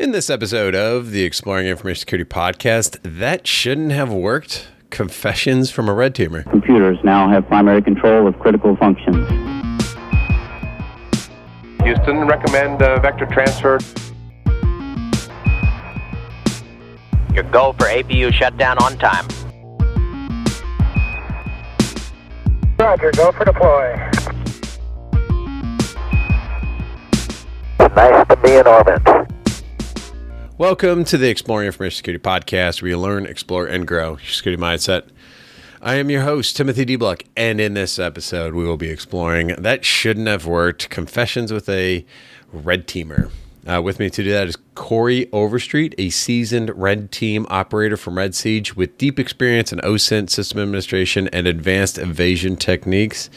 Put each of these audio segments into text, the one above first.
In this episode of the Exploring Information Security podcast, that shouldn't have worked. Confessions from a red teamer. Computers now have primary control of critical functions. Houston, recommend vector transfer. Your go for APU shutdown on time. Roger, go for deploy. Nice to be in orbit. Welcome to the Exploring Information Security podcast, where you learn, explore, and grow your security mindset. I am your host, Timothy D. Bluck, and in this episode, we will be exploring That Shouldn't Have Worked, Confessions with a Red Teamer. With me to do that is Corey Overstreet, a seasoned red team operator from Red Siege with deep experience in OSINT system administration and advanced evasion techniques.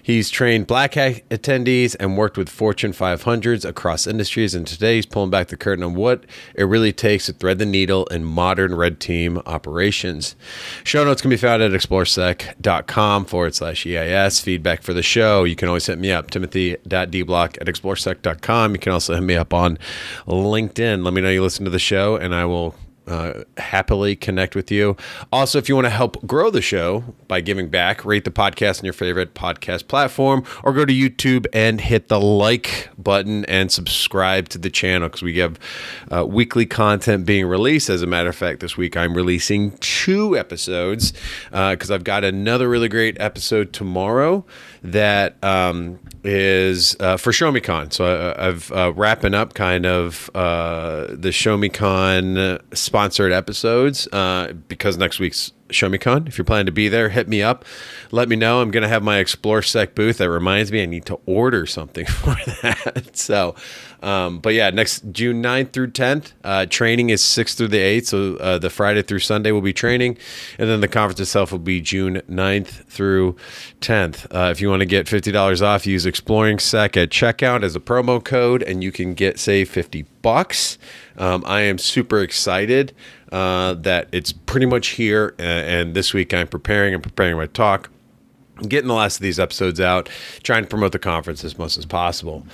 He's trained Black Hat attendees and worked with Fortune 500s across industries, and today he's pulling back the curtain on what it really takes to thread the needle in modern red team operations. Show notes can be found at exploresec.com/EIS. Feedback for the show, you can always hit me up, timothy.dblock@exploresec.com. You can also hit me up on LinkedIn. Let me know you listen to the show, and I will happily connect with you. Also, if you want to help grow the show by giving back, rate the podcast on your favorite podcast platform, or go to YouTube and hit the like button and subscribe to the channel, because we have weekly content being released. As a matter of fact, this week I'm releasing 2 episodes because I've got another really great episode tomorrow that is for ShowMeCon. So I've wrapping up kind of the ShowMeCon sponsored episodes because next week's ShowMeCon. If you're planning to be there, hit me up. Let me know. I'm going to have my ExploreSec booth. That reminds me, I need to order something for that. So, but yeah, next June 9th through 10th, training is 6th through the 8th. So the Friday through Sunday will be training. And then the conference itself will be June 9th through 10th. If you want to get $50 off, use Exploring Sec at checkout as a promo code, and you can save $50. I am super excited that it's pretty much here, and this week I'm preparing my talk, getting the last of these episodes out, trying to promote the conference as much as possible.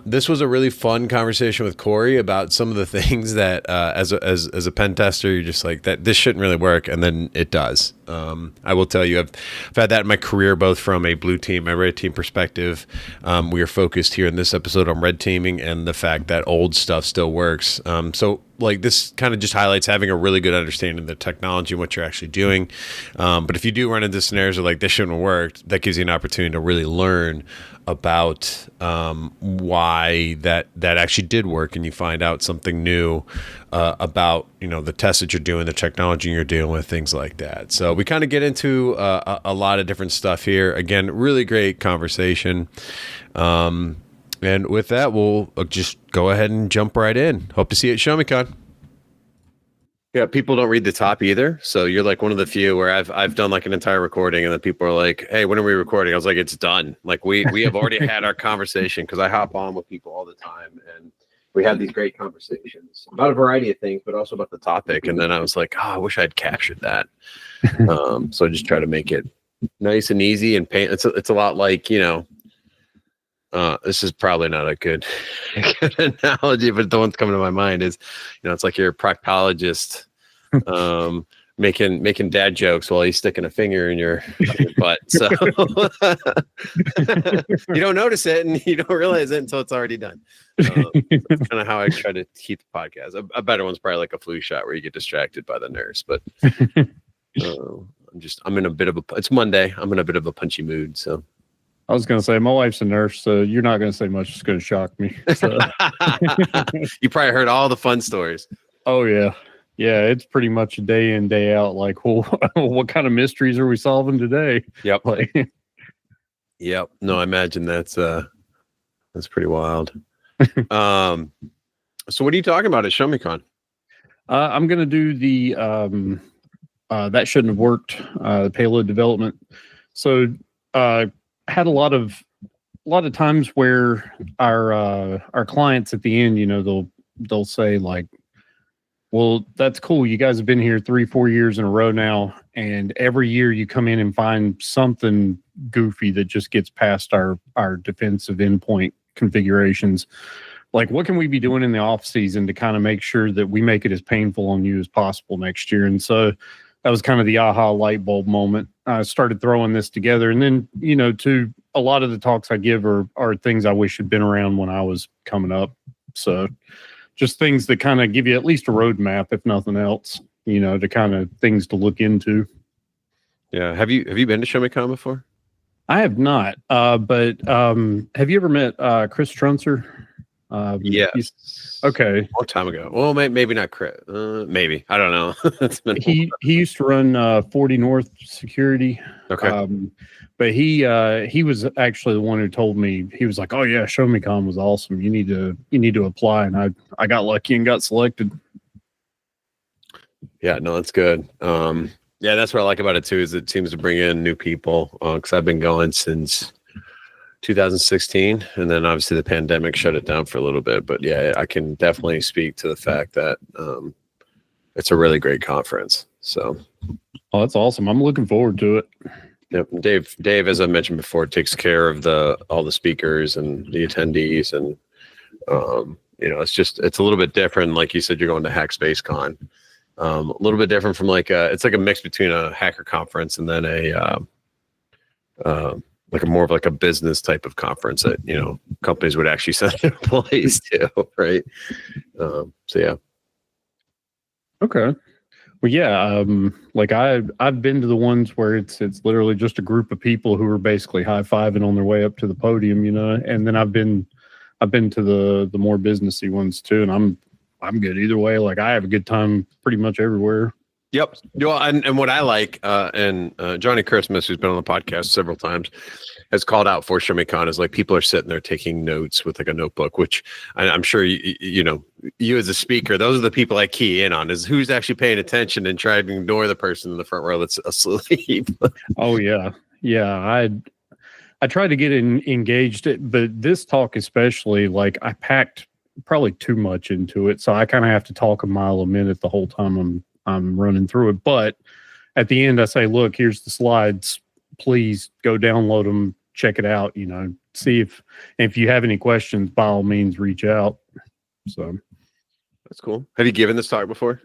This was a really fun conversation with Corey about some of the things that as a pen tester, you're just like, that this shouldn't really work, and then it does. I will tell you, I've had that in my career, both from a blue team and red team perspective. We are focused here in this episode on red teaming and the fact that old stuff still works. So like, this kind of just highlights having a really good understanding of the technology and what you're actually doing. But if you do run into scenarios where like this shouldn't have worked, that gives you an opportunity to really learn about why that actually did work, and you find out something new about the tests that you're doing, the technology you're dealing with, things like that. So we kind of get into a lot of different stuff here. Again, really great conversation. And with that, we'll just go ahead and jump right in. Hope to see you at ShowMeCon. Yeah, people don't read the top either. So you're like one of the few where I've done like an entire recording, and then people are like, "Hey, when are we recording?" I was like, "It's done. Like we have already had our conversation," because I hop on with people all the time, and we have these great conversations about a variety of things, but also about the topic. And then I was like, "Oh, I wish I'd captured that." So I just try to make it nice and easy and paint. It's a lot like this is probably not a good analogy, but the one that's coming to my mind is, it's like you're a proctologist making dad jokes while he's sticking a finger in your butt. So you don't notice it and you don't realize it until it's already done. That's kind of how I try to keep the podcast. A better one's probably like a flu shot where you get distracted by the nurse, but I'm in a bit of it's Monday. I'm in a bit of a punchy mood. So I was going to say, my wife's a nurse, so you're not going to say much. It's going to shock me. So. You probably heard all the fun stories. Oh, yeah. Yeah, it's pretty much a day in, day out. Like, well, what kind of mysteries are we solving today? Yep. Like, yep. No, I imagine that's pretty wild. So what are you talking about at ShowMeCon? I'm going to do the That Shouldn't Have Worked, the payload development. So had a lot of times where our clients at the end, they'll say like, well, that's cool. You guys have been here 3-4 years in a row now, and every year you come in and find something goofy that just gets past our defensive endpoint configurations. like, what can we be doing in the off season to kind of make sure that we make it as painful on you as possible next year? And so that was kind of the aha light bulb moment. I started throwing this together, and then, to a lot of the talks I give are things I wish had been around when I was coming up. So just things that kind of give you at least a roadmap, if nothing else, to kind of things to look into. Yeah. Have you been to Show Me Con before? I have not, but have you ever met Chris Trunzer? Yes. Okay. A long time ago. Well, maybe not Chris. Maybe. I don't know. It's been He used to run 40 North Security. okay. But he was actually the one who told me, he was like, "Oh yeah, Show Me Con was awesome. You need to apply." And I got lucky and got selected. Yeah, no, that's good. Yeah, that's what I like about it too, is it seems to bring in new people. Because I've been going since 2016, and then obviously the pandemic shut it down for a little bit. But yeah, I can definitely speak to the fact that it's a really great conference. So, Oh, that's awesome. I'm looking forward to it. yep. Dave, as I mentioned before, takes care of all the speakers and the attendees, and it's a little bit different. Like you said, you're going to Hackspace Con. A little bit different from it's like a mix between a hacker conference and then like a more of like a business type of conference that companies would actually send their employees to, right? So yeah. Okay. Well, yeah. Like I've been to the ones where it's literally just a group of people who are basically high-fiving on their way up to the podium, and then I've been to the more businessy ones too, and I'm good either way. Like, I have a good time pretty much everywhere. Yep. Well, and what I like, and Johnny Christmas, who's been on the podcast several times, has called out for Show Me Con, is like people are sitting there taking notes with like a notebook, which I'm sure you as a speaker, those are the people I key in on, is who's actually paying attention and try to ignore the person in the front row that's asleep. Oh yeah, yeah. I tried to get engaged, but this talk especially, like, I packed probably too much into it, so I kind of have to talk a mile a minute the whole time I'm running through it. But at the end, I say, "Look, here's the slides. Please go download them, check it out. See if you have any questions, by all means, reach out." So that's cool. Have you given this talk before?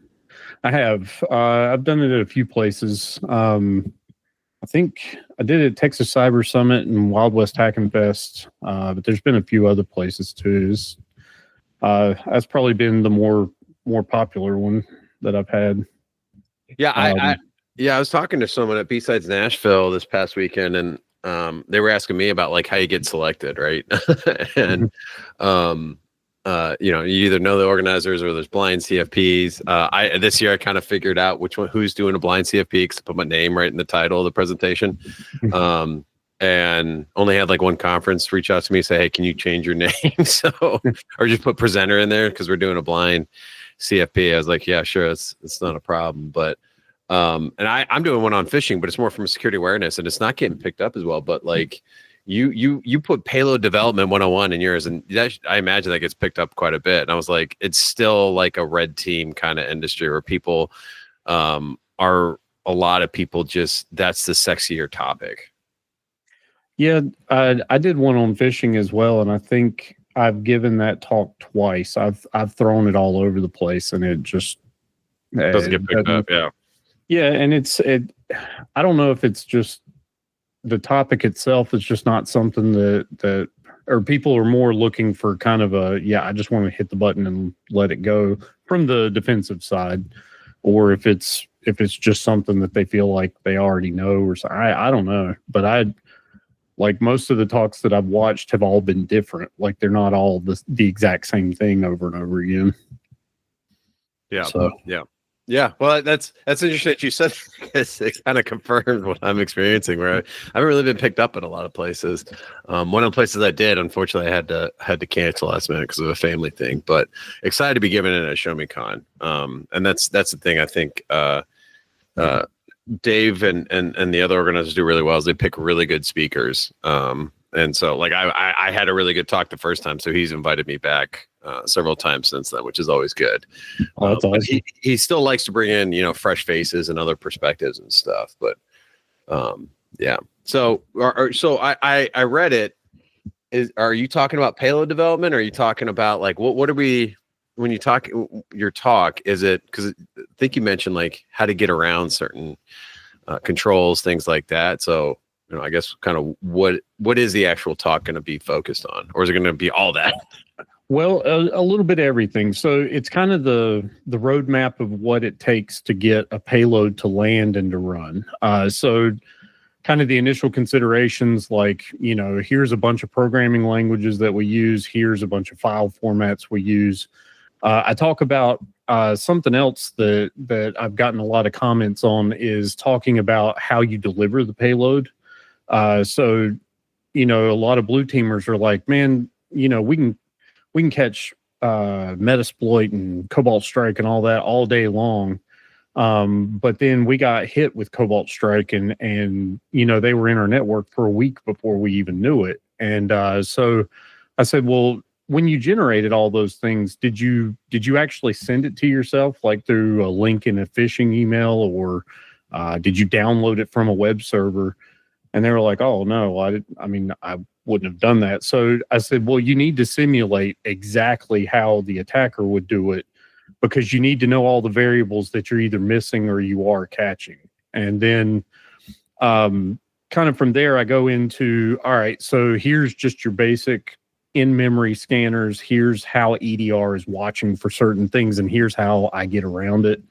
I have. I've done it at a few places. I think I did it at Texas Cyber Summit and Wild West Hacking Fest, but there's been a few other places too. That's probably been the more popular one that I've had. Yeah, I was talking to someone at B-Sides Nashville this past weekend, and they were asking me about like how you get selected, right? And you either know the organizers or there's blind CFPs. This year I kind of figured out who's doing a blind CFP, because I put my name right in the title of the presentation. And only had like one conference reach out to me, say, "Hey, can you change your name?" or just put presenter in there because we're doing a blind CFP. I was like, "Yeah, sure, it's not a problem." But and I'm doing one on phishing, but it's more from a security awareness, and it's not getting picked up as well. But like you put payload development 101 in yours, and I imagine that gets picked up quite a bit. And I was like, it's still like a red team kind of industry where people are a lot of people just, that's the sexier topic. Yeah, I did one on phishing as well, and I think I've given that talk twice. I've thrown it all over the place, and it just doesn't get picked up. Yeah, yeah, and I don't know if it's just the topic itself is just not something that or people are more looking for kind of I just want to hit the button and let it go from the defensive side, or if it's just something that they feel like they already know, or so. I don't know, but like most of the talks that I've watched have all been different. Like, they're not all the exact same thing over and over again. Yeah. So. Yeah. Well, that's interesting that you said, because it kind of confirmed what I'm experiencing, where I haven't really been picked up at a lot of places. One of the places I did, unfortunately, I had to cancel last minute because of a family thing, but excited to be giving it a Show Me Con. And that's the thing I think, Dave and the other organizers do really well, is they pick really good speakers. And so like I had a really good talk the first time, so he's invited me back several times since then, which is always good. Oh, that's awesome. He still likes to bring in, fresh faces and other perspectives and stuff. But yeah. So I read it, are you talking about payload development, or are you talking about like what are we when you talk your talk? Is it because I think you mentioned like how to get around certain controls, things like that. So I guess kind of what is the actual talk going to be focused on, or is it going to be all that? Well, a little bit of everything. So it's kind of the roadmap of what it takes to get a payload to land and to run. So kind of the initial considerations, like, here's a bunch of programming languages that we use. Here's a bunch of file formats we use. I talk about something else that I've gotten a lot of comments on is talking about how you deliver the payload. So, a lot of blue teamers are like, man, we can catch Metasploit and Cobalt Strike and all that all day long. But then we got hit with Cobalt Strike and they were in our network for a week before we even knew it. And so I said, well, when you generated all those things, did you actually send it to yourself, like through a link in a phishing email, or did you download it from a web server? And they were like, oh no, I wouldn't have done that. So I said, well, you need to simulate exactly how the attacker would do it, because you need to know all the variables that you're either missing or you are catching. And then kind of from there, I go into, all right, so here's just your basic in-memory scanners. Here's how EDR is watching for certain things, and here's how I get around it.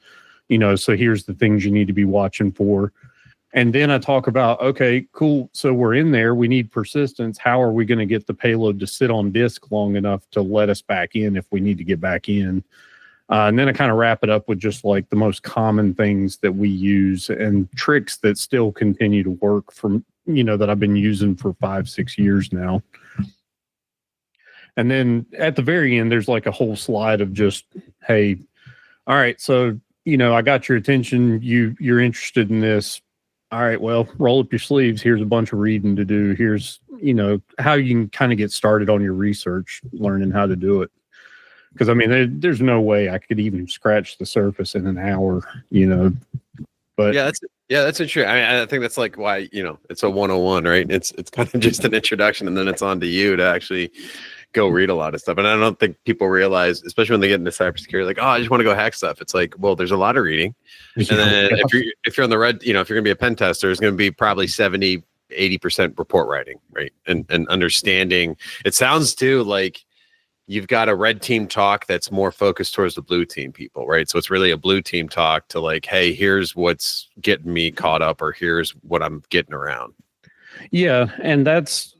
So here's the things you need to be watching for. And then I talk about, okay, cool. So we're in there. We need persistence. How are we going to get the payload to sit on disk long enough to let us back in if we need to get back in? And then I kind of wrap it up with just like the most common things that we use and tricks that still continue to work from, that I've been using for 5-6 years now. And then at the very end, there's like a whole slide of just, hey, all right, so, I got your attention. You're interested in this. All right, well, roll up your sleeves. Here's a bunch of reading to do. Here's, how you can kind of get started on your research, learning how to do it. Because, there's no way I could even scratch the surface in an hour, But that's interesting. I think that's like why, it's a 101, right? It's kind of just an introduction, and then it's on to you to actually go read a lot of stuff. And I don't think people realize, especially when they get into cybersecurity, like, oh, I just want to go hack stuff. It's like, well, there's a lot of reading. And then if you're on the red, if you're going to be a pen tester, it's going to be probably 70-80% report writing, right? And understanding. It sounds too like you've got a red team talk that's more focused towards the blue team people, right? So it's really a blue team talk to like, hey, here's what's getting me caught up, or here's what I'm getting around. Yeah, and that's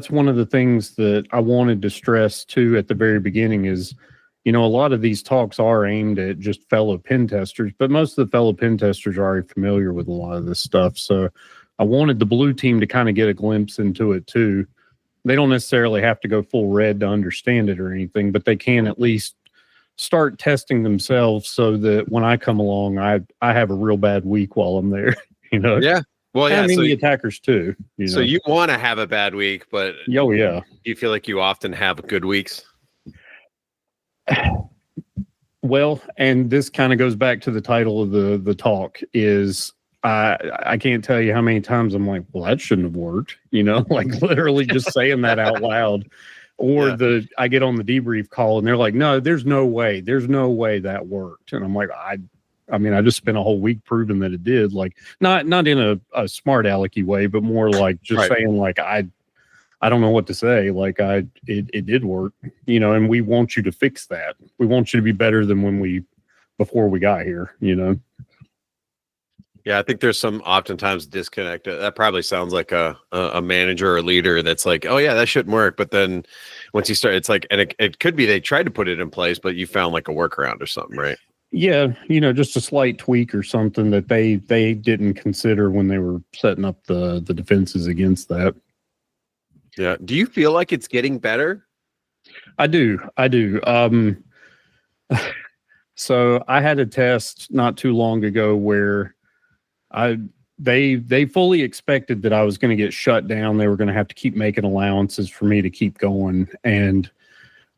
one of the things that I wanted to stress too at the very beginning is, a lot of these talks are aimed at just fellow pen testers, but most of the fellow pen testers are already familiar with a lot of this stuff. So I wanted the blue team to kind of get a glimpse into it too. They don't necessarily have to go full red to understand it or anything, but they can at least start testing themselves so that when I come along, I have a real bad week while I'm there, Yeah. Well, yeah. So the attackers too. So you want to have a bad week, but oh yeah, you feel like you often have good weeks. Well, and this kind of goes back to the title of the talk is I can't tell you how many times I'm like, well, that shouldn't have worked, like literally just saying that out loud. Or I get on the debrief call and they're like, no, there's no way that worked. And I'm like, I just spent a whole week proving that it did. Like not in a smart alecky way, but more like just saying like, I don't know what to say. Like it did work, and we want you to fix that. We want you to be better than before we got here, Yeah, I think there's some oftentimes disconnect. That probably sounds like a manager or a leader that's like, oh yeah, that shouldn't work. But then once you start, it's like, and it could be they tried to put it in place, but you found like a workaround or something, right? Yeah, just a slight tweak or something that they didn't consider when they were setting up the defenses against that. Yeah. Do you feel like it's getting better? I do. So I had a test not too long ago where they fully expected that I was going to get shut down. They were going to have to keep making allowances for me to keep going. And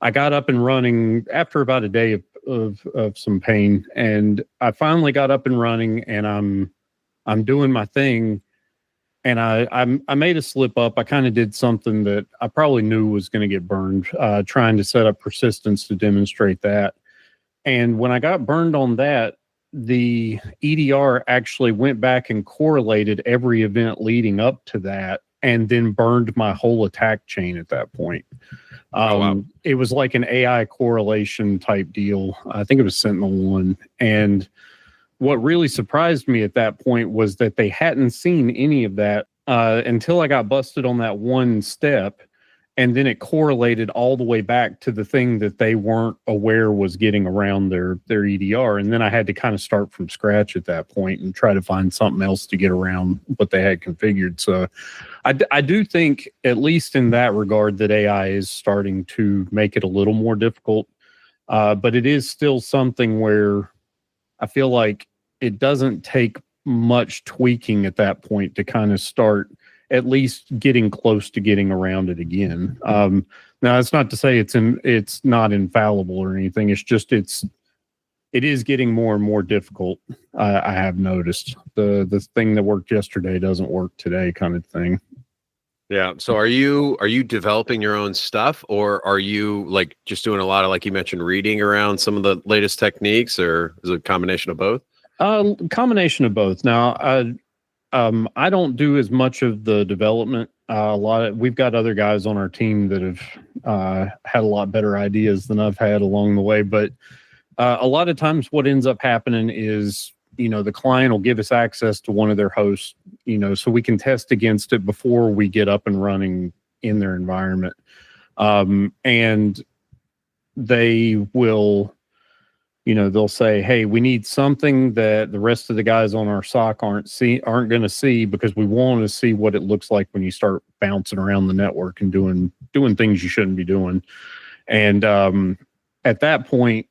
I got up and running after about a day of some pain. And I finally got up and running, and I'm doing my thing. I made a slip up. I kind of did something that I probably knew was going to get burned, trying to set up persistence to demonstrate that. And when I got burned on that, the EDR actually went back and correlated every event leading up to that and then burned my whole attack chain at that point. Wow. It was like an AI correlation type deal. I think it was Sentinel-1. And what really surprised me at that point was that they hadn't seen any of that until I got busted on that one step. And then it correlated all the way back to the thing that they weren't aware was getting around their EDR. And then I had to kind of start from scratch at that point and try to find something else to get around what they had configured. So I do think, at least in that regard, that AI is starting to make it a little more difficult. But it is still something where I feel like it doesn't take much tweaking at that point to kind of start at least getting close to getting around it again. Now, it's not to say it's not infallible or anything. It's just it is getting more and more difficult. I have noticed the thing that worked yesterday doesn't work today, kind of thing. Yeah. So are you developing your own stuff, or are you like just doing a lot of, like you mentioned, reading around some of the latest techniques, or is it a combination of both? Combination of both. Now, I don't do as much of the development. We've got other guys on our team that have had a lot better ideas than I've had along the way. But a lot of times what ends up happening is, the client will give us access to one of their hosts, so we can test against it before we get up and running in their environment. And they will, they'll say, hey, we need something that the rest of the guys on our SOC aren't going to see, because we want to see what it looks like when you start bouncing around the network and doing things you shouldn't be doing. And at that point,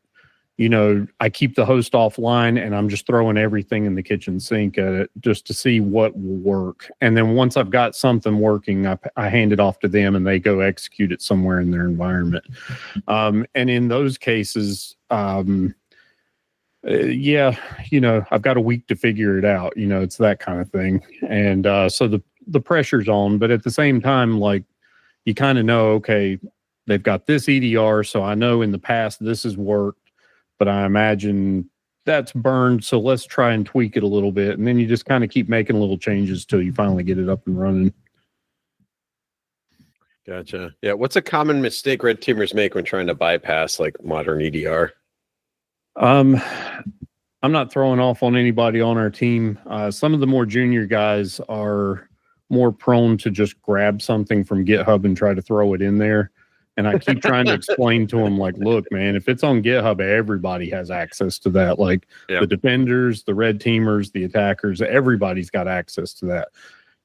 I keep the host offline and I'm just throwing everything in the kitchen sink at it just to see what will work. And then once I've got something working, I hand it off to them and they go execute it somewhere in their environment. And in those cases, I've got a week to figure it out. It's that kind of thing. And so the pressure's on, but at the same time, like, you kind of know, okay, they've got this EDR, so I know in the past this has worked, but I imagine that's burned, so let's try and tweak it a little bit. And then you just kind of keep making little changes till you finally get it up and running. Gotcha. Yeah. What's a common mistake red teamers make when trying to bypass like modern EDR? I'm not throwing off on anybody on our team. Some of the more junior guys are more prone to just grab something from GitHub and try to throw it in there. And I keep trying to explain to them, like, look, man, if it's on GitHub, everybody has access to that. Like, the defenders, the red teamers, the attackers, everybody's got access to that.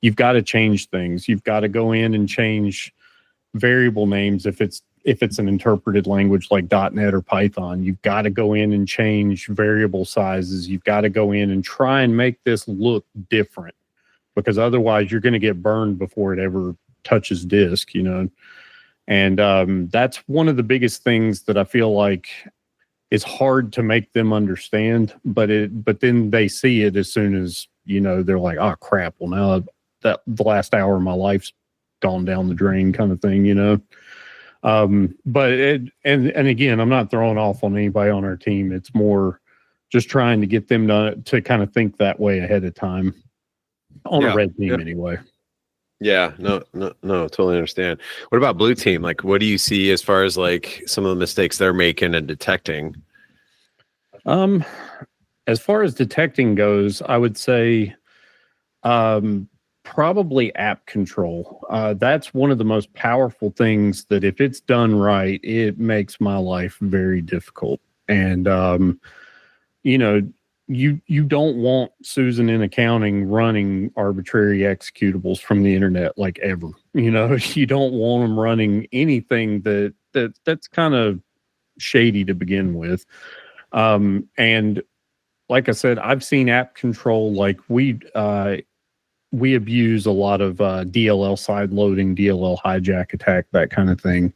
You've got to change things. You've got to go in and change variable names if it's an interpreted language like .NET or Python. You've got to go in and change variable sizes. You've got to go in and try and make this look different, because otherwise you're going to get burned before it ever touches disk, And that's one of the biggest things that I feel like is hard to make them understand, but then they see it as soon as, they're like, oh crap, well now that the last hour of my life's gone down the drain, kind of thing, But again, I'm not throwing off on anybody on our team. It's more just trying to get them to kind of think that way ahead of time on a red team anyway. Yeah, no, totally understand. What about blue team? Like, what do you see as far as like some of the mistakes they're making and detecting? As far as detecting goes, I would say probably app control. That's one of the most powerful things that if it's done right, it makes my life very difficult. And, you don't want Susan in accounting running arbitrary executables from the internet, like, ever. You don't want them running anything that's kind of shady to begin with. And like I said, I've seen app control, like we abuse a lot of DLL side loading, DLL hijack attack, that kind of thing.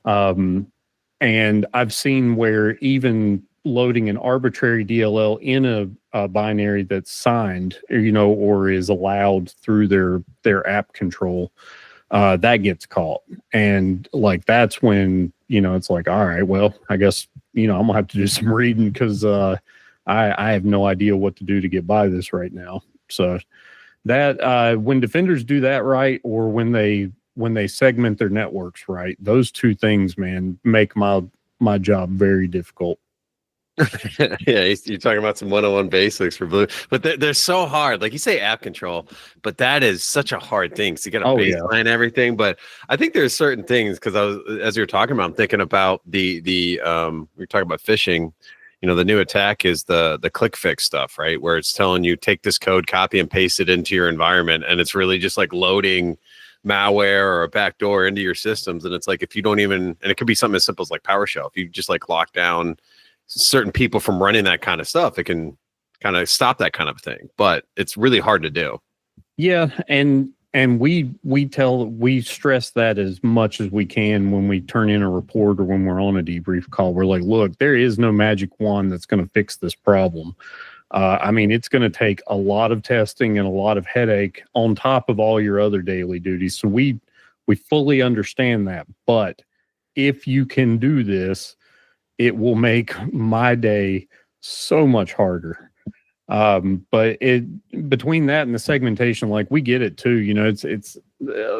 And I've seen where even loading an arbitrary DLL in a binary that's signed, or is allowed through their app control, that gets caught. And like, that's when, it's like, all right, well, I guess, I'm gonna have to do some reading, because I have no idea what to do to get by this right now. So that when defenders do that right, or when they segment their networks right, those two things, man, make my job very difficult. Yeah, you're talking about some 101 basics for Blue, but they're so hard. Like you say app control, but that is such a hard thing. So you got to baseline everything. But I think there's certain things, because as you're talking about, I'm thinking about the we're talking about phishing. The new attack is the click fix stuff, right? Where it's telling you take this code, copy and paste it into your environment, and it's really just like loading malware or a backdoor into your systems. And it's like, if you don't even, and it could be something as simple as like PowerShell. If you just like lock down certain people from running that kind of stuff, it can kind of stop that kind of thing. But it's really hard to do. Yeah, and we stress that as much as we can when we turn in a report, or when we're on a debrief call. We're like, look, there is no magic wand that's going to fix this problem. It's going to take a lot of testing and a lot of headache on top of all your other daily duties. So we fully understand that. But if you can do this, it will make my day so much harder. But between that and the segmentation, like, we get it too. It's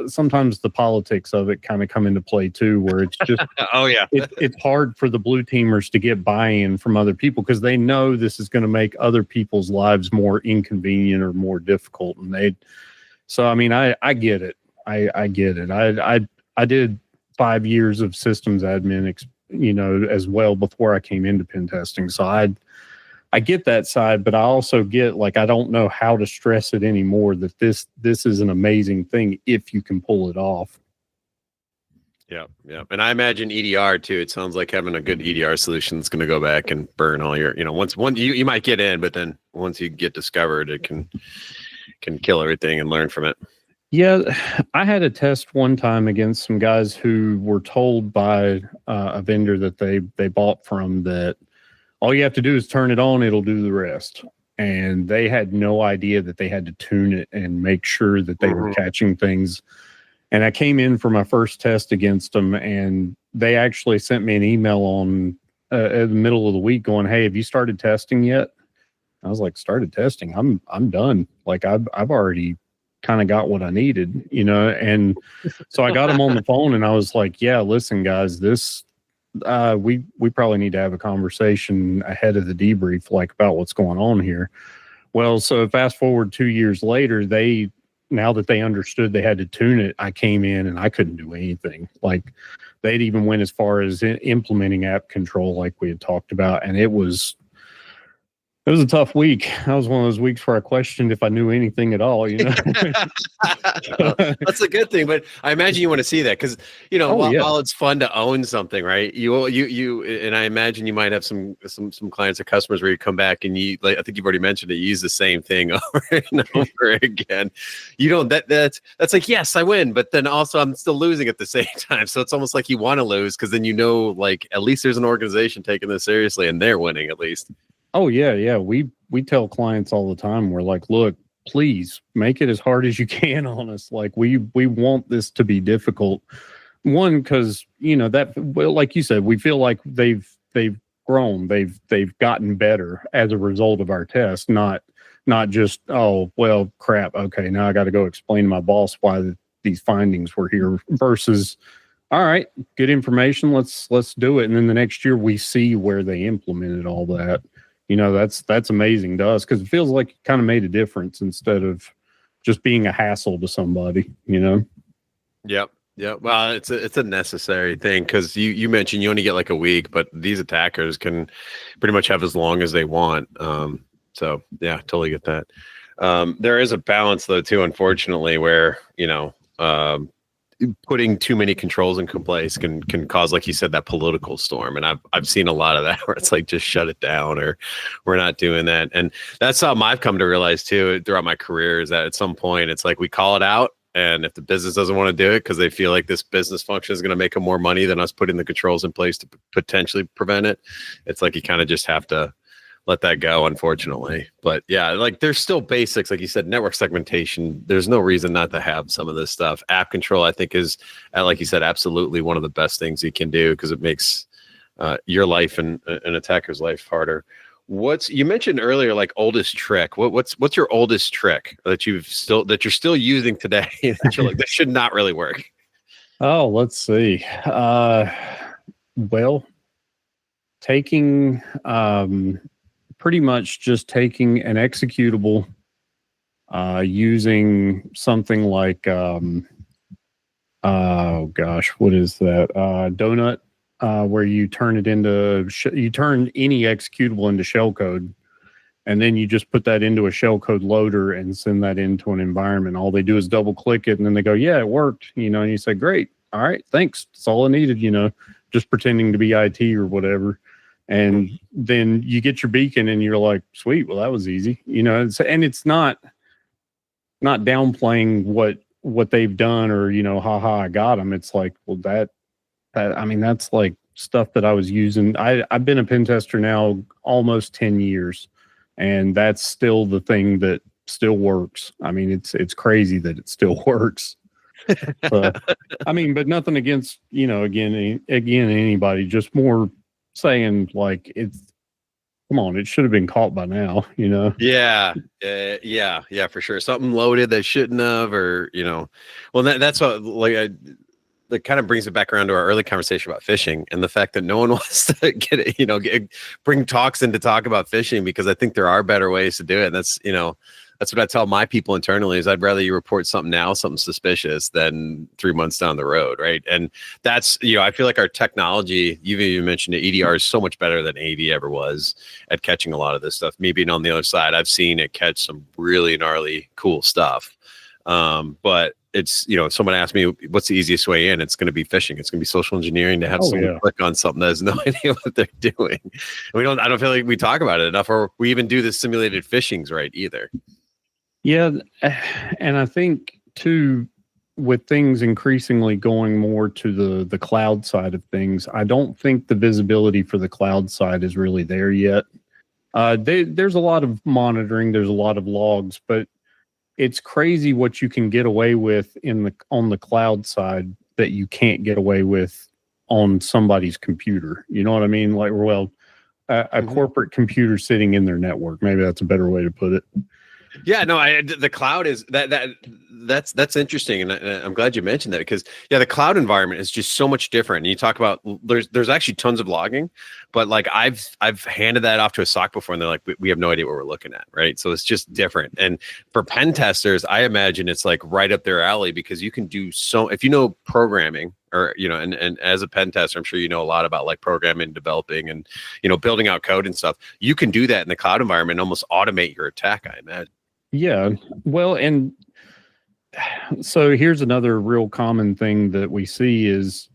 sometimes the politics of it kind of come into play too, where it's just oh yeah, it's hard for the blue teamers to get buy-in from other people, because they know this is going to make other people's lives more inconvenient or more difficult. And I get it. I get it. I did 5 years of systems admin as well before I came into pen testing. So I get that side, but I also get, like, I don't know how to stress it anymore, that this is an amazing thing if you can pull it off. Yeah. And I imagine EDR too. It sounds like having a good EDR solution is going to go back and burn all your, once you might get in, but then once you get discovered, it can kill everything and learn from it. Yeah, I had a test one time against some guys who were told by a vendor that they bought from that all you have to do is turn it on, it'll do the rest. And they had no idea that they had to tune it and make sure that they were catching things. And I came in for my first test against them, and they actually sent me an email on in the middle of the week going, "Hey, have you started testing yet?" I was like, "Started testing? I'm done. Like, I've already kind of got what I needed, And so I got them on the phone, and I was like, "Yeah, listen, guys, this we probably need to have a conversation ahead of the debrief, like, about what's going on here." Well, so fast forward 2 years later, now that they understood they had to tune it, I came in and I couldn't do anything. Like, they'd even went as far as implementing app control, like we had talked about, and it was a tough week. That was one of those weeks where I questioned if I knew anything at all, That's a good thing, but I imagine you want to see that, because while it's fun to own something, right? You and I imagine you might have some clients or customers where you come back and I think you've already mentioned it, you use the same thing over and over again. You don't that's like, yes, I win, but then also I'm still losing at the same time. So it's almost like you want to lose, because then like, at least there's an organization taking this seriously and they're winning at least. Oh yeah. We tell clients all the time, we're like, look, please make it as hard as you can on us. Like, we want this to be difficult. One, because like you said, we feel like they've grown, they've gotten better as a result of our test, not just, oh well, crap, okay, now I got to go explain to my boss why these findings were here, versus, all right, good information, let's do it. And then the next year we see where they implemented all that. That's amazing to us, because it feels like it kind of made a difference instead of just being a hassle to somebody, Yep. Well, it's a necessary thing, because you mentioned you only get like a week, but these attackers can pretty much have as long as they want. So yeah, totally get that. There is a balance though too, unfortunately, where putting too many controls in place can cause, like you said, that political storm. And I've seen a lot of that, where it's like, just shut it down, or we're not doing that. And that's something I've come to realize too throughout my career, is that at some point it's like we call it out And if the business doesn't want to do it because they feel like this business function is going to make them more money than us putting the controls in place to potentially prevent it, it's like you kind of just have to let that go, unfortunately. But yeah, like there's still basics, like you said, network segmentation. There's no reason not to have some of this stuff. App control, I think, is, like you said, absolutely one of the best things you can do because it makes your life and an attacker's life harder. You mentioned earlier, like oldest trick. What's your oldest trick that you're still using today that you're like, this should not really work? Oh, let's see. Well, taking pretty much just taking an executable, using something like oh gosh, what is that? Donut. Where you turn it into you turn any executable into shellcode, and then you just put that into a shellcode loader and send that into an environment. All they do is double click it, and then they go, "Yeah, it worked." And you say, "Great, all right, thanks. That's all I needed." Just pretending to be IT or whatever, and then you get your beacon, and you're like, "Sweet, well that was easy." And it's not downplaying what they've done or haha, I got them. It's like, well that's like stuff that I was using. I've been a pen tester now almost 10 years, and that's still the thing that still works. I mean, it's crazy that it still works. But nothing against, again, anybody, just more saying like come on, it should have been caught by now, Yeah, for sure. Something loaded that shouldn't have, or, well, that's what, like, that kind of brings it back around to our early conversation about phishing and the fact that no one wants to bring talks in to talk about phishing, because I think there are better ways to do it. And that's what I tell my people internally is I'd rather you report something now, something suspicious, than 3 months down the road. Right. And that's, I feel like our technology, you've even mentioned it, EDR is so much better than AV ever was at catching a lot of this stuff. Me being on the other side, I've seen it catch some really gnarly, cool stuff. But it's, someone asked me, what's the easiest way in? It's going to be phishing. It's going to be social engineering to have someone click on something that has no idea what they're doing. And I don't feel like we talk about it enough, or we even do the simulated phishings right either. Yeah. And I think too, with things increasingly going more to the cloud side of things, I don't think the visibility for the cloud side is really there yet. There's a lot of monitoring, there's a lot of logs, but it's crazy what you can get away with on the cloud side that you can't get away with on somebody's computer. You know what I mean? Like, well, a corporate computer sitting in their network. Maybe that's a better way to put it. Yeah, no, the cloud is that's interesting, and I'm glad you mentioned that, because the cloud environment is just so much different. And you talk about there's actually tons of logging, but like I've handed that off to a SOC before, and they're like, we have no idea what we're looking at, right? So it's just different. And for pen testers, I imagine it's like right up their alley, because you can do so, if you know programming, or and as a pen tester, I'm sure you know a lot about like programming, developing, and building out code and stuff. You can do that in the cloud environment and almost automate your attack, I imagine. Yeah, well, and so here's another real common thing that we see is,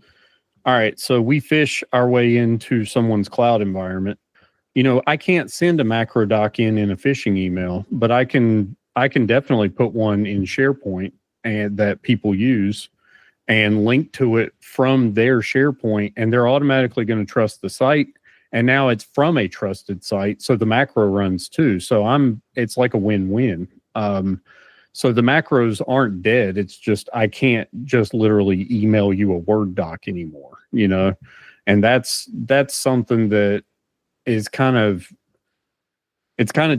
all right, so we fish our way into someone's cloud environment. I can't send a macro doc in a phishing email, but I can definitely put one in SharePoint and that people use and link to it from their SharePoint, and they're automatically going to trust the site. And now it's from a trusted site, so the macro runs too. So it's like a win-win. So the macros aren't dead. It's just I can't just literally email you a Word doc anymore, And that's something that is kind of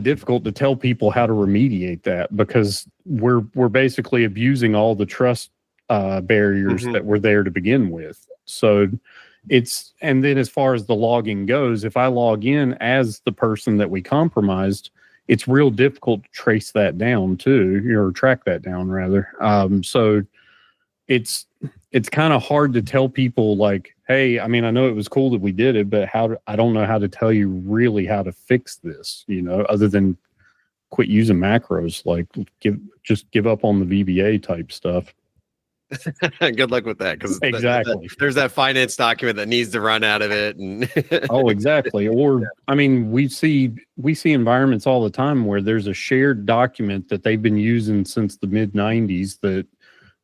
difficult to tell people how to remediate that, because we're basically abusing all the trust barriers that were there to begin with. So and then as far as the logging goes, if I log in as the person that we compromised, it's real difficult to trace that down too, or track that down rather. So it's kind of hard to tell people like, hey, I mean, I know it was cool that we did it, but I don't know how to tell you really how to fix this, other than quit using macros, like give up on the VBA type stuff. Good luck with that, because exactly there's that finance document that needs to run out of it, and oh, exactly. Or I mean, we see environments all the time where there's a shared document that they've been using since the mid 90s that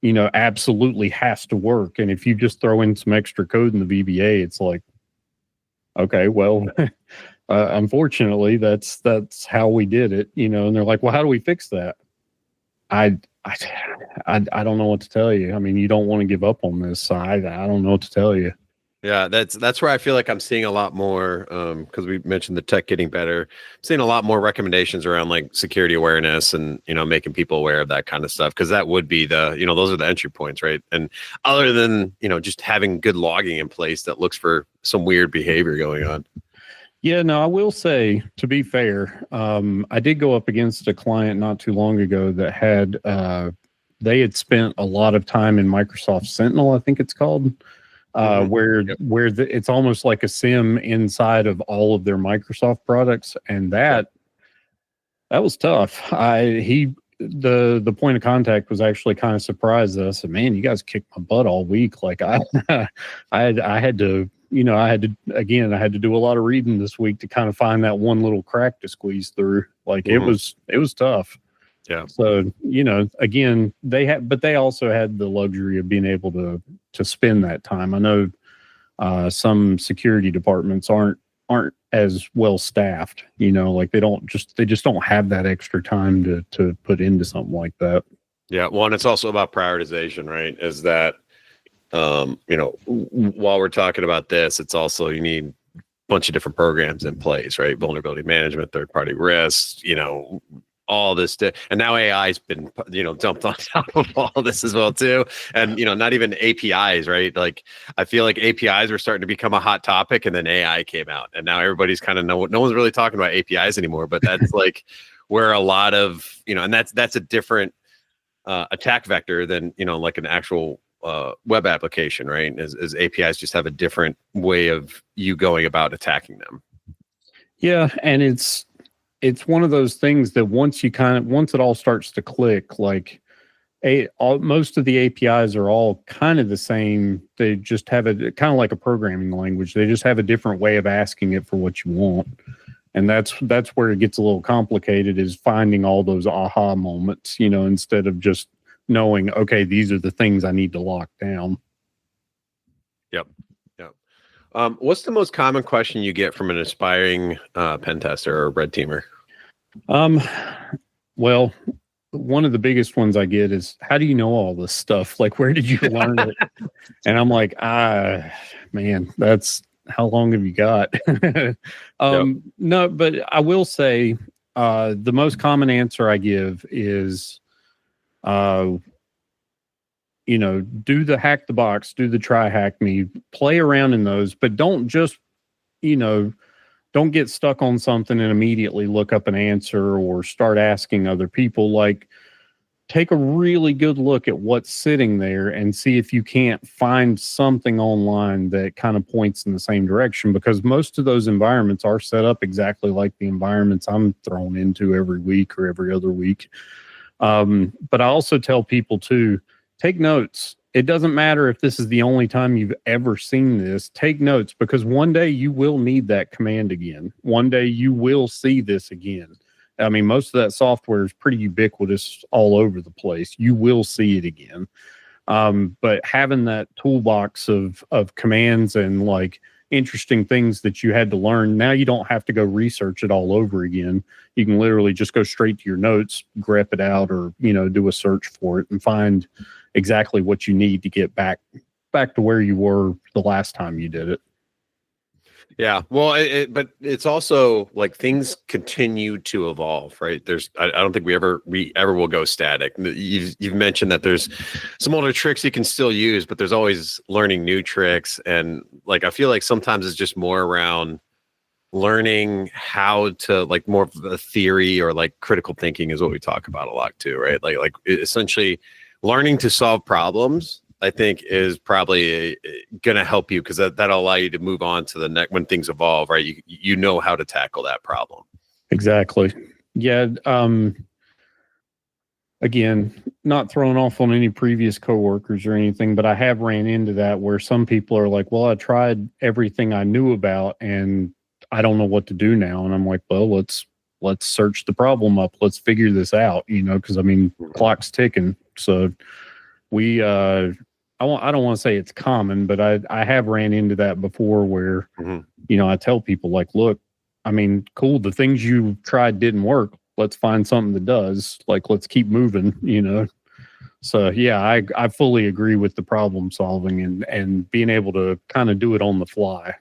absolutely has to work. And if you just throw in some extra code in the VBA, it's like, okay, well, unfortunately, that's how we did it, and they're like, well, how do we fix that? I don't know what to tell you. I mean, you don't want to give up on this. So I don't know what to tell you. Yeah, that's where I feel like I'm seeing a lot more, because we mentioned the tech getting better. I'm seeing a lot more recommendations around like security awareness and, making people aware of that kind of stuff, because that would be those are the entry points, right? And other than, just having good logging in place that looks for some weird behavior going on. Yeah, no, I will say, to be fair, I did go up against a client not too long ago that had, they had spent a lot of time in Microsoft Sentinel, I think it's called. Where it's almost like a SIM inside of all of their Microsoft products, and that was tough. The point of contact was actually kind of surprised. I said, "Man, you guys kicked my butt all week." Like I had to do a lot of reading this week to kind of find that one little crack to squeeze through. Like it was tough. Yeah. So, again, but they also had the luxury of being able to spend that time. I know some security departments aren't as well staffed, like they just don't have that extra time to put into something like that. Yeah. Well, and it's also about prioritization, right? Is that, while we're talking about this, it's also, you need a bunch of different programs in place, right? Vulnerability management, third-party risks, all this stuff. And now AI's been, dumped on top of all this as well too. And, not even APIs, right? Like, I feel like APIs were starting to become a hot topic, and then AI came out, and now everybody's kind of no one's really talking about APIs anymore, but that's like where a lot of, and that's a different attack vector than, like an actual web application, right? As APIs just have a different way of you going about attacking them. Yeah. And it's one of those things that once it all starts to click, like most of the APIs are all kind of the same. They just have a kind of like a programming language. They just have a different way of asking it for what you want. And that's where it gets a little complicated, is finding all those aha moments, instead of just knowing, okay, these are the things I need to lock down. Yep. What's the most common question you get from an aspiring pen tester or red teamer? Well, one of the biggest ones I get is, how do you know all this stuff? Like, where did you learn it? And I'm like, man, that's, how long have you got? No, but I will say, the most common answer I give is, do the hack the box, do the try hack me, play around in those, but don't just, don't get stuck on something and immediately look up an answer or start asking other people. Like, take a really good look at what's sitting there and see if you can't find something online that kind of points in the same direction, because most of those environments are set up exactly like the environments I'm thrown into every week or every other week. But I also tell people to take notes. It doesn't matter if this is the only time you've ever seen this. Take notes, because one day you will need that command again. One day you will see this again. I mean, most of that software is pretty ubiquitous all over the place. You will see it again. But having that toolbox of commands and like interesting things that you had to learn, now you don't have to go research it all over again. You can literally just go straight to your notes, grep it out, or do a search for it and find exactly what you need to get back to where you were the last time you did it. Yeah, well, but it's also like things continue to evolve, right? I don't think we ever will go static. You've mentioned that there's some older tricks you can still use, but there's always learning new tricks. And like, I feel like sometimes it's just more around learning how to, like, more of the theory, or like critical thinking is what we talk about a lot too, right? Like essentially learning to solve problems, I think, is probably going to help you, because that'll allow you to move on to the next when things evolve, right? You know how to tackle that problem. Exactly. Yeah. Again, not throwing off on any previous coworkers or anything, but I have ran into that where some people are like, well, I tried everything I knew about and I don't know what to do now. And I'm like, well, let's search the problem up. Let's figure this out, because I mean, clock's ticking. So we I don't want to say it's common, but I have ran into that before where I tell people like, look, I mean, cool, the things you tried didn't work. Let's find something that does. Like, let's keep moving. So yeah, I fully agree with the problem solving and being able to kind of do it on the fly.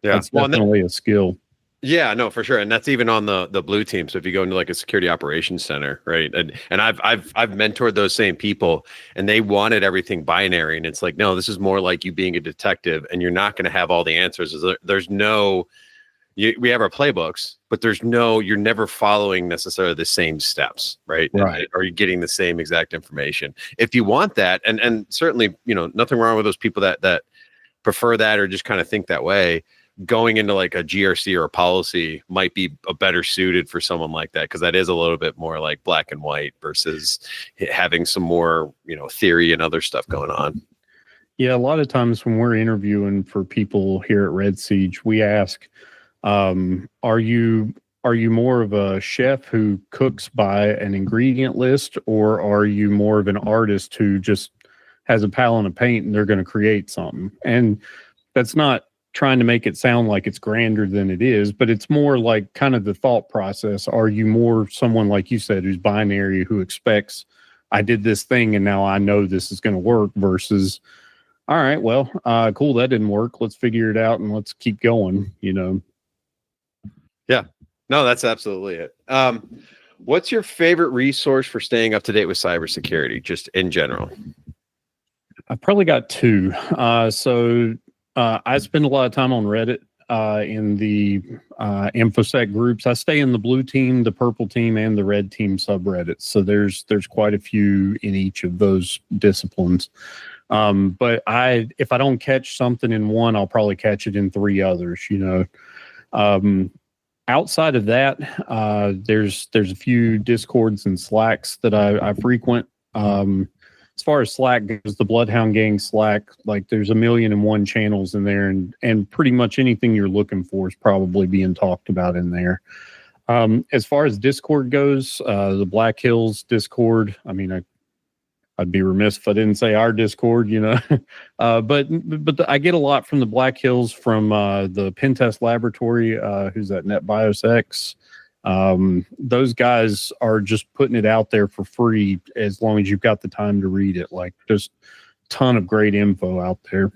Yeah, that's definitely a skill. Yeah, no, for sure. And that's even on the blue team. So if you go into like a security operations center, right? And I've mentored those same people, and they wanted everything binary. And it's like, no, this is more like you being a detective, and you're not going to have all the answers. There's no, we have our playbooks, but you're never following necessarily the same steps, right? Right. Or you're getting the same exact information. If you want that, and certainly, nothing wrong with those people that prefer that or just kind of think that way. Going into like a GRC or a policy might be a better suited for someone like that, because that is a little bit more like black and white versus having some more theory and other stuff going on. Yeah, a lot of times when we're interviewing for people here at Red Siege, we ask, are you more of a chef who cooks by an ingredient list, or are you more of an artist who just has a palette of paint and they're going to create something? And that's not trying to make it sound like it's grander than it is, but it's more like kind of the thought process. Are you more someone, like you said, who's binary, who expects, I did this thing and now I know this is going to work, versus, all right, well, cool, that didn't work, let's figure it out and let's keep going. Yeah, no, that's absolutely it. What's your favorite resource for staying up to date with cybersecurity, just in general? I've probably got two. I spend a lot of time on Reddit in the InfoSec groups. I stay in the blue team, the purple team, and the red team subreddits. So there's quite a few in each of those disciplines. But if I don't catch something in one, I'll probably catch it in three others. Outside of that, there's a few Discords and Slacks that I frequent. As far as Slack goes, the Bloodhound Gang Slack, like there's 1,000,001 channels in there, and pretty much anything you're looking for is probably being talked about in there. As far as Discord goes, the Black Hills Discord, I mean, I'd be remiss if I didn't say our Discord, but I get a lot from the Black Hills, from the Pentest Laboratory, who's at NetBiosX. Those guys are just putting it out there for free as long as you've got the time to read it. Like, just a ton of great info out there.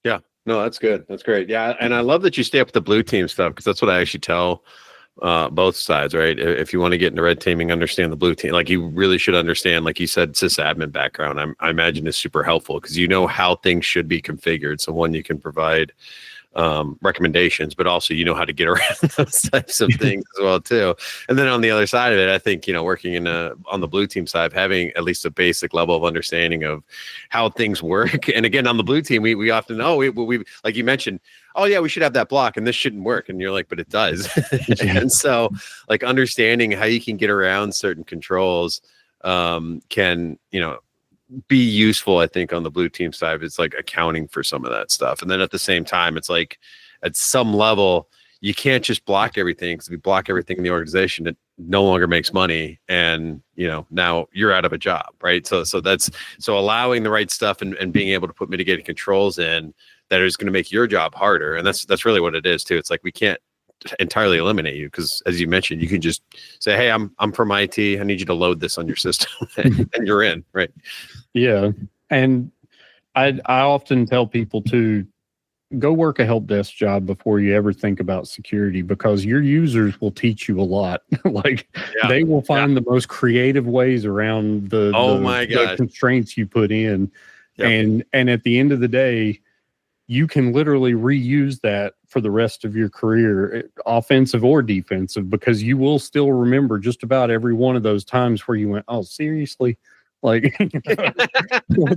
Yeah, no, that's good. That's great. Yeah. And I love that you stay up with the blue team stuff, because that's what I actually tell both sides, right? If you want to get into red teaming, understand the blue team. Like, you really should understand, like you said, sysadmin background. I imagine is super helpful, because you know how things should be configured. So one, you can provide recommendations, but also how to get around those types of things as well too. And then on the other side of it, I think working on the blue team side, having at least a basic level of understanding of how things work. And again, on the blue team, we often we like you mentioned, oh yeah, we should have that block and this shouldn't work, and you're like, but it does. And so, like, understanding how you can get around certain controls can be useful, I think, on the blue team side. It's like accounting for some of that stuff. And then at the same time, it's like, at some level, you can't just block everything, because if you block everything in the organization, it no longer makes money. And, now you're out of a job, right? So allowing the right stuff and being able to put mitigating controls in that is going to make your job harder. And that's really what it is too. It's like, we can't entirely eliminate you, because as you mentioned, you can just say, hey, I'm from IT, I need you to load this on your system, and you're in, right? Yeah. And I often tell people to go work a help desk job before you ever think about security, because your users will teach you a lot. They will find the most creative ways around the constraints you put in. Yep. And at the end of the day, you can literally reuse that for the rest of your career, offensive or defensive, because you will still remember just about every one of those times where you went, oh, seriously? Like,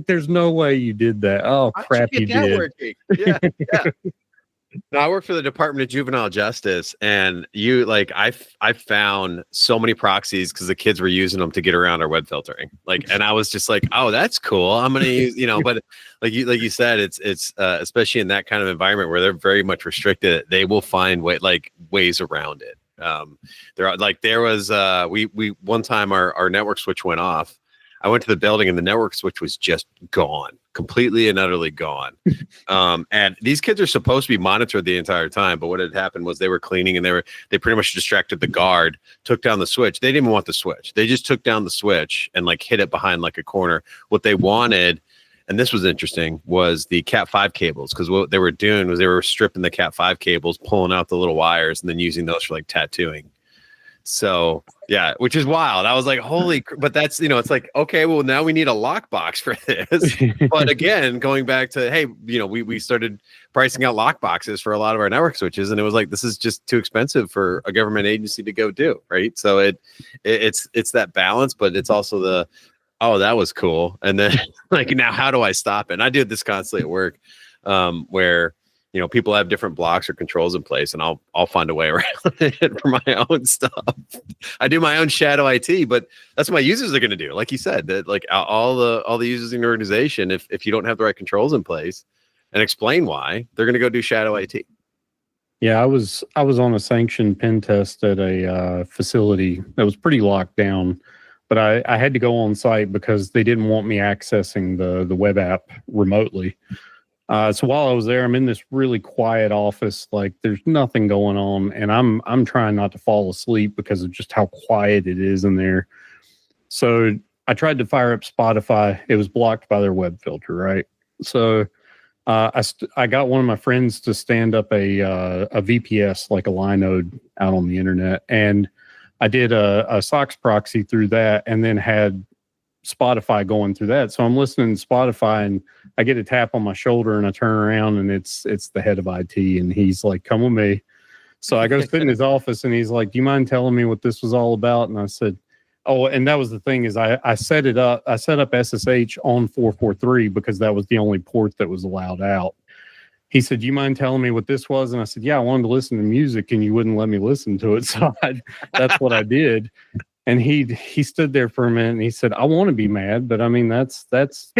there's no way you did that. Oh, crap, you did. Yeah. No, I work for the Department of Juvenile Justice, and I found so many proxies because the kids were using them to get around our web filtering. And I was just like, oh, that's cool. I'm going to use, but like you said, it's especially in that kind of environment where they're very much restricted, they will find ways around it. There was one time our network switch went off. I went to the building and the network switch was just gone, completely and utterly gone. And these kids are supposed to be monitored the entire time, but what had happened was they were cleaning and they pretty much distracted the guard, took down the switch. They didn't even want the switch. They just took down the switch and like hid it behind like a corner. What they wanted, and this was interesting, was the Cat5 cables, because what they were doing was they were stripping the Cat5 cables, pulling out the little wires, and then using those for like tattooing. So yeah, which is wild. I was like, holy, but that's, it's like, okay, well, now we need a lockbox for this. But again, going back to, hey, we started pricing out lockboxes for a lot of our network switches, and it was like, this is just too expensive for a government agency to go do, right? So it's that balance, but it's also oh, that was cool. And then like, now how do I stop it? And I do this constantly at work, where people have different blocks or controls in place, and I'll find a way around it for my own stuff. I do my own shadow IT, but that's what my users are going to do. Like you said, that like all the users in your organization, if you don't have the right controls in place and explain why, they're going to go do shadow IT. Yeah, I was on a sanctioned pen test at a facility that was pretty locked down, but I had to go on site because they didn't want me accessing the web app remotely. So while I was there, I'm in this really quiet office, like there's nothing going on, and I'm trying not to fall asleep because of just how quiet it is in there. So I tried to fire up Spotify. It was blocked by their web filter, right? So I got one of my friends to stand up a VPS, like a Linode, out on the internet, and I did a SOX proxy through that, and then had Spotify going through that. So I'm listening to Spotify, and I get a tap on my shoulder, and I turn around, and it's the head of IT, and he's like, "Come with me." So I go sit in his office, and he's like, "Do you mind telling me what this was all about?" And I said, "Oh," and that was the thing, is I set it up. I set up SSH on 443 because that was the only port that was allowed out. He said, "Do you mind telling me what this was?" And I said, "Yeah, I wanted to listen to music, and you wouldn't let me listen to it." So that's what I did. And he stood there for a minute, and he said, "I want to be mad, but I mean, that's that's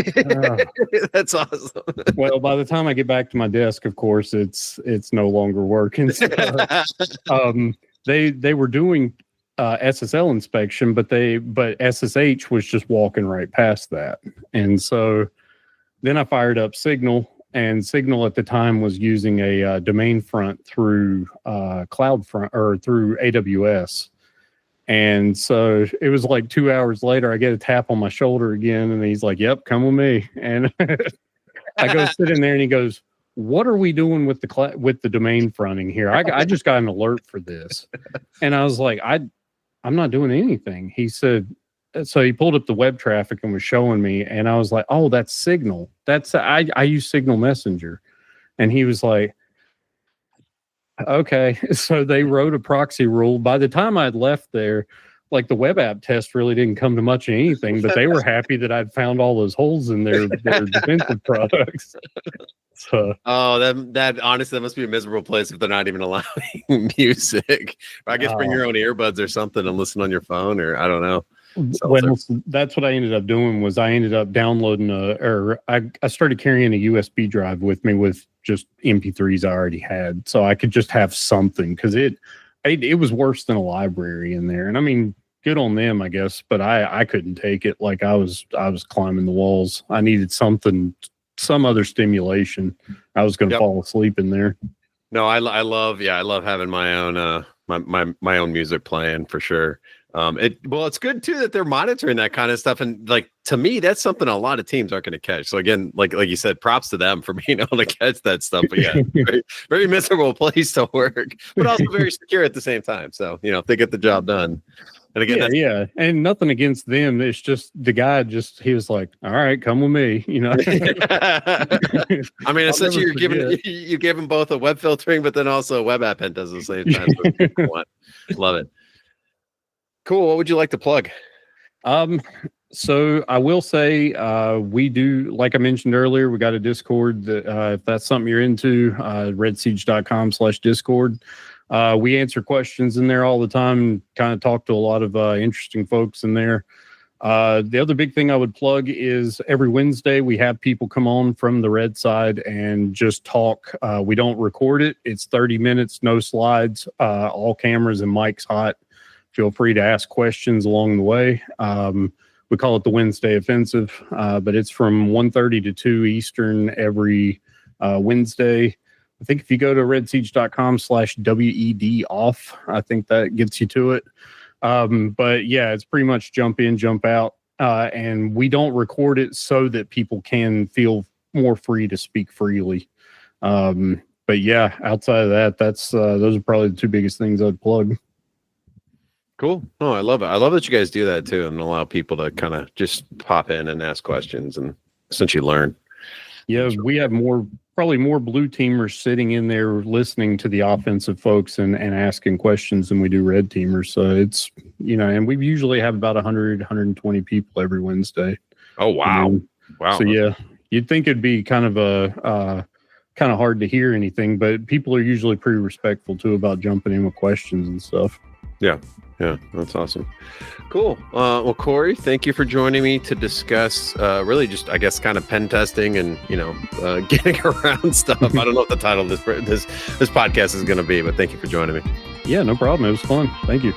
awesome." Well, by the time I get back to my desk, of course, it's no longer working. So, they were doing SSL inspection, but SSH was just walking right past that. And so then I fired up Signal, and Signal at the time was using a domain front through CloudFront or through AWS. And so it was like 2 hours later, I get a tap on my shoulder again, and he's like, "Yep, come with me." And I go sit in there, and he goes, "What are we doing with the domain fronting here? I just got an alert for this." And I was like, I'm not doing anything. He said, so he pulled up the web traffic and was showing me, and I was like, "Oh, that's Signal. I use Signal Messenger." And he was like, "Okay." So they wrote a proxy rule. By the time I'd left there, like the web app test really didn't come to much of anything, but they were happy that I'd found all those holes in their defensive products. So, that honestly, that must be a miserable place if they're not even allowing music. Or I guess bring your own earbuds or something and listen on your phone, or I don't know. Well, that's what I ended up doing. Was I ended up downloading I started carrying a USB drive with me with just MP3s I already had, so I could just have something, because it was worse than a library in there. And I mean, good on them, I guess, but I couldn't take it. Like I was climbing the walls. I needed something, some other stimulation. I was going to fall asleep in there. No, I love having my own my own music playing for sure. It's good too that they're monitoring that kind of stuff, and like to me, that's something a lot of teams aren't going to catch. So again, like you said, props to them for being able to catch that stuff. But yeah, very, very miserable place to work, but also very secure at the same time. So if they get the job done. And again, and nothing against them. It's just the guy. He was like, "All right, come with me." I mean, essentially, you gave them both a web filtering, but then also a web app pen test at the same time. So love it. Cool. What would you like to plug? So I will say, we do, like I mentioned earlier, we got a Discord that, if that's something you're into, redsiege.com/Discord. We answer questions in there all the time, kind of talk to a lot of interesting folks in there. The other big thing I would plug is every Wednesday we have people come on from the red side and just talk. We don't record it. It's 30 minutes, no slides, all cameras and mics hot. Feel free to ask questions along the way. we call it the Wednesday Offensive, but it's from 1:30 to 2 Eastern every Wednesday. I think if you go to redsiege.com/WED off, I think that gets you to it. But yeah, it's pretty much jump in, jump out. And we don't record it so that people can feel more free to speak freely. But yeah, outside of that, that's those are probably the two biggest things I'd plug. Cool. Oh, I love it. I love that you guys do that too and allow people to kind of just pop in and ask questions and essentially learn. Yeah, we have probably more blue teamers sitting in there listening to the offensive folks and asking questions than we do red teamers. So it's, and we usually have about 100, 120 people every Wednesday. Oh, wow. Wow. So yeah, you'd think it'd be kind of hard to hear anything, but people are usually pretty respectful too about jumping in with questions and stuff. Yeah. Yeah, that's awesome. Cool. Well, Corey, thank you for joining me to discuss really just, I guess, kind of pen testing and, getting around stuff. I don't know what the title of this podcast is going to be, but thank you for joining me. Yeah, no problem. It was fun. Thank you.